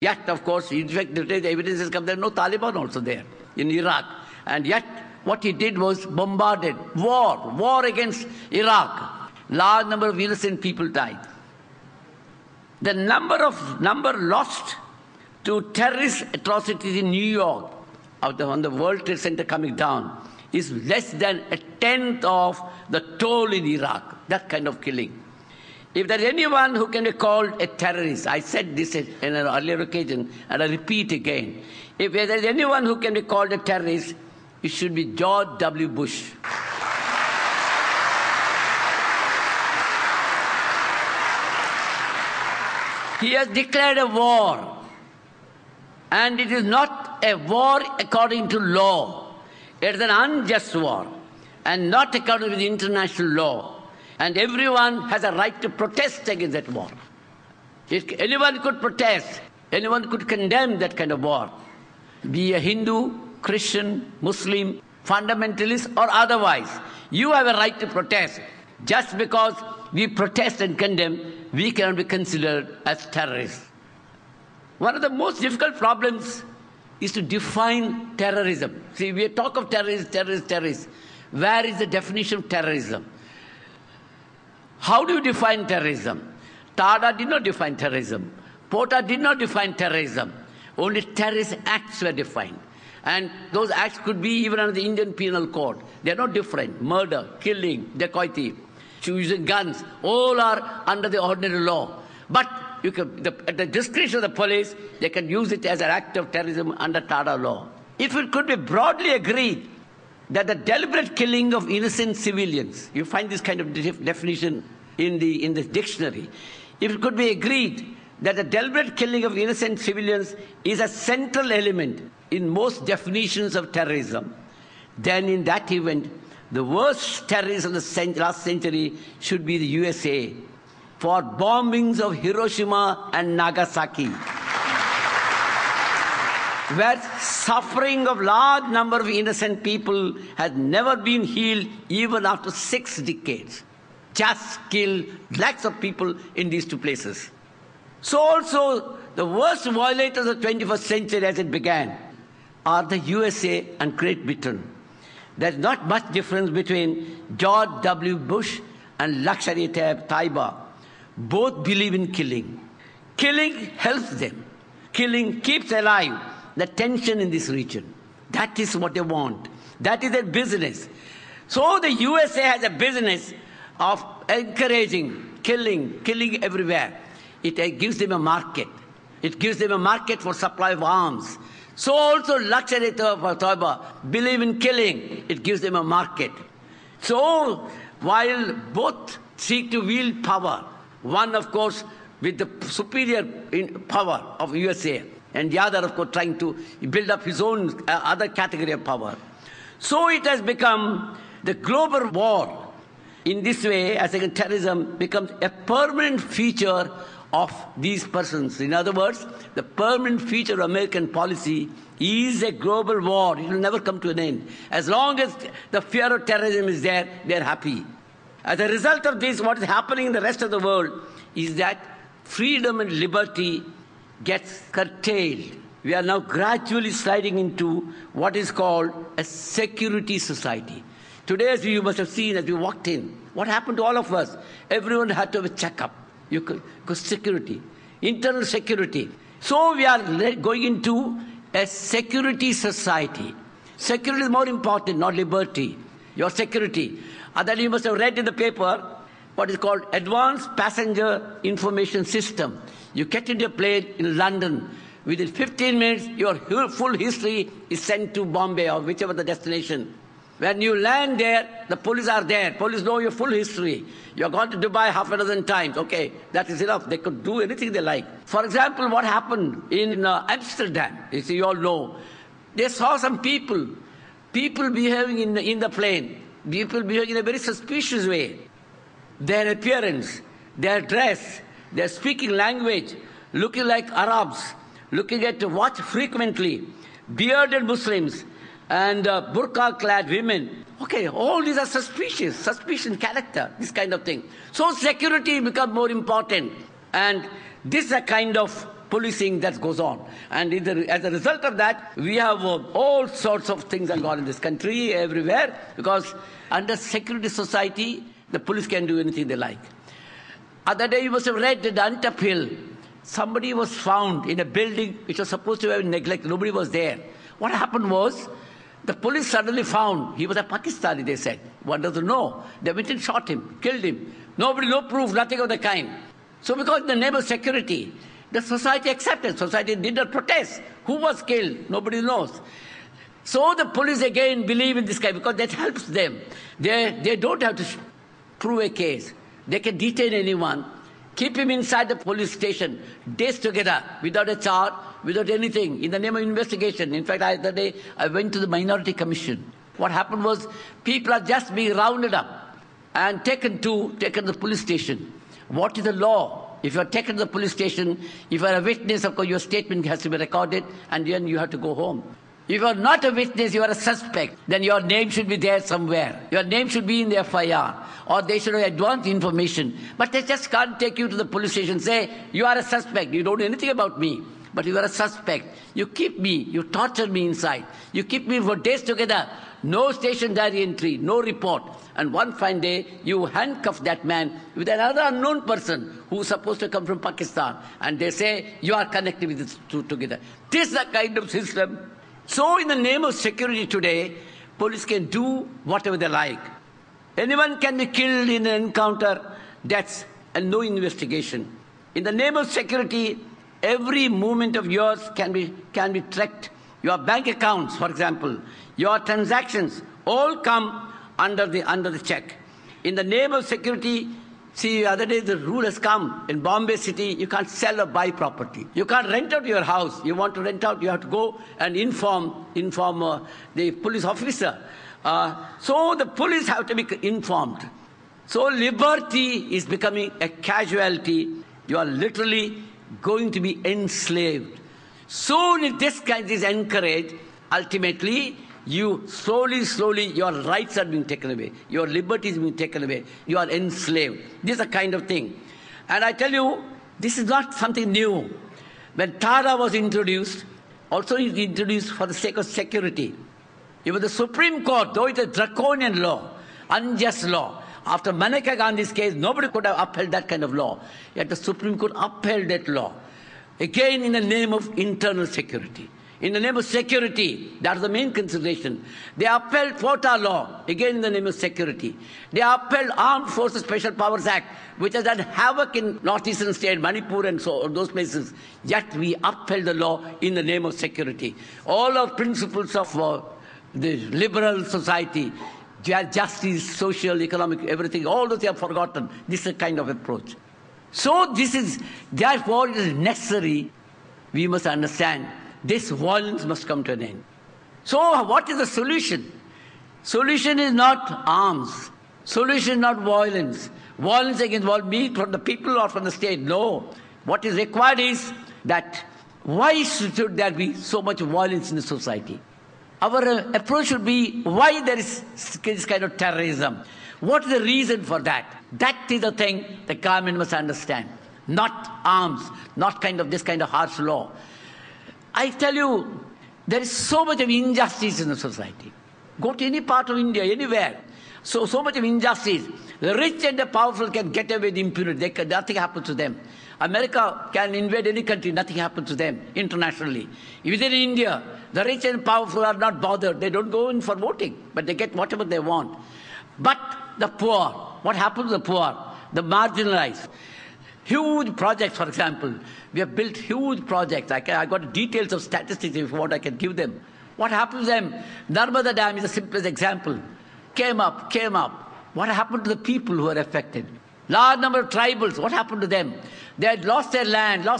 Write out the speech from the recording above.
Yet, of course, in fact, the evidences come, there are no Taliban also there in Iraq. And yet, what he did was bombarded, war against Iraq. Large number of innocent people died. The number lost to terrorist atrocities in New York, on the World Trade Center coming down, is less than a tenth of the toll in Iraq. That kind of killing. If there is anyone who can be called a terrorist, I said this in an earlier occasion, and I repeat again. If there is anyone who can be called a terrorist, it should be George W. Bush. He has declared a war. And it is not a war according to law. It is an unjust war. And not according to the international law. And everyone has a right to protest against that war. Anyone could protest. Anyone could condemn that kind of war. Be a Hindu, Christian, Muslim, fundamentalist or otherwise. You have a right to protest. Just because we protest and condemn, we cannot be considered as terrorists. One of the most difficult problems is to define terrorism. See, we talk of terrorists. Where is the definition of terrorism? How do you define terrorism? Tada did not define terrorism. Porta did not define terrorism. Only terrorist acts were defined. And those acts could be even under the Indian Penal Code. They are not different. Murder, killing, dacoity, using guns, all are under the ordinary law. But at the discretion of the police, they can use it as an act of terrorism under Tada law. If it could be broadly agreed that the deliberate killing of innocent civilians, you find this kind of definition in the dictionary. If it could be agreed that the deliberate killing of innocent civilians is a central element in most definitions of terrorism, then in that event, the worst terrorists of the last century should be the USA for bombings of Hiroshima and Nagasaki, where suffering of large number of innocent people has never been healed even after 6 decades. Just killed lakhs of people in these two places. So also, the worst violators of the 21st century as it began are the USA and Great Britain. There's not much difference between George W. Bush and Lashkar-e-Taiba. Both believe in killing. Killing helps them. Killing keeps alive the tension in this region. That is what they want. That is their business. So the USA has a business of encouraging killing everywhere. It gives them a market. It gives them a market for supply of arms. So also Lashkar-e-Taiba believe in killing. It gives them a market. So while both seek to wield power, one of course with the superior power of USA, and the other of course trying to build up his own other category of power. So it has become the global war. In this way, as against terrorism becomes a permanent feature of these persons. In other words, the permanent feature of American policy is a global war. It will never come to an end. As long as the fear of terrorism is there, they are happy. As a result of this, what is happening in the rest of the world is that freedom and liberty gets curtailed. We are now gradually sliding into what is called a security society. Today, as you must have seen as we walked in, what happened to all of us? Everyone had to have a checkup. Because security, internal security. So we are going into a security society. Security is more important, not liberty. Your security. And then you must have read in the paper what is called Advanced Passenger Information System. You get into a plane in London. Within 15 minutes, your full history is sent to Bombay or whichever the destination. When you land there, the police are there. Police know your full history. You have gone to Dubai half a dozen times. Okay, that is enough. They could do anything they like. For example, what happened in Amsterdam, you all know. They saw some people behaving in the plane. People behaving in a very suspicious way. Their appearance, their dress, their speaking language, looking like Arabs, looking at watch frequently, bearded Muslims, and burqa-clad women. Okay, all these are suspicion, character, this kind of thing. So security becomes more important. And this is a kind of policing that goes on. And as a result of that, we have all sorts of things that go on in this country, everywhere, because under security society, the police can do anything they like. Other day, you must have read that Antap Hill, somebody was found in a building which was supposed to have been neglected. Nobody was there. What happened was, the police suddenly found he was a Pakistani, they said. One doesn't know. They went and shot him, killed him. Nobody, no proof, nothing of the kind. So because the name of security, the society accepted. Society did not protest. Who was killed? Nobody knows. So the police again believe in this guy because that helps them. They don't have to prove a case. They can detain anyone, keep him inside the police station, days together, without a charge, without anything, in the name of investigation. In fact, the day I went to the Minority Commission. What happened was, people are just being rounded up and taken to the police station. What is the law? If you are taken to the police station, if you are a witness, of course, your statement has to be recorded, and then you have to go home. If you are not a witness, you are a suspect, then your name should be there somewhere. Your name should be in the FIR, or they should have advanced information. But they just can't take you to the police station and say, you are a suspect, you don't know anything about me, but you are a suspect. You keep me, you torture me inside. You keep me for days together. No station diary entry, no report. And one fine day, you handcuff that man with another unknown person who's supposed to come from Pakistan. And they say, you are connected with this two together. This is the kind of system. So in the name of security today, police can do whatever they like. Anyone can be killed in an encounter, that's and no investigation. In the name of security, every movement of yours can be tracked. Your bank accounts, for example, your transactions, all come under the check. In the name of security, see, the other day the rule has come. In Bombay city, you can't sell or buy property. You can't rent out your house. You want to rent out, you have to go and inform the police officer. So the police have to be informed. So liberty is becoming a casualty. You are literally going to be enslaved. Soon if this kind is encouraged, ultimately, you slowly, your rights are being taken away. Your liberty is being taken away. You are enslaved. This is a kind of thing. And I tell you, this is not something new. When TADA was introduced, also it was introduced for the sake of security. Even the Supreme Court, though it is a draconian law, unjust law, after Maneka Gandhi's case, nobody could have upheld that kind of law. Yet the Supreme Court upheld that law. Again, in the name of internal security. In the name of security, that's the main consideration. They upheld quota law, again in the name of security. They upheld Armed Forces Special Powers Act, which has done havoc in northeastern state, Manipur and so those places. Yet we upheld the law in the name of security. All our principles of the liberal society, justice, social, economic, everything, all those they have forgotten. This is a kind of approach. So therefore it is necessary, we must understand, this violence must come to an end. So what is the solution? Solution is not arms. Solution is not violence. Violence against me from the people or from the state. No. What is required is that why should there be so much violence in the society? Our approach should be why there is this kind of terrorism. What is the reason for that? That is the thing the government must understand. Not arms, not this kind of harsh law. I tell you, there is so much of injustice in the society. Go to any part of India, anywhere. So much of injustice. The rich and the powerful can get away with impunity. Nothing happens to them. America can invade any country, nothing happens to them internationally. Within India, the rich and powerful are not bothered. They don't go in for voting, but they get whatever they want. But the poor, what happens to the poor? The marginalized. Huge projects, for example. We have built huge projects. I got details of statistics if you want, I can give them. What happens to them? Narmada Dam is the simplest example. Came up. What happened to the people who were affected? Large number of tribals, what happened to them? They had lost their land, lost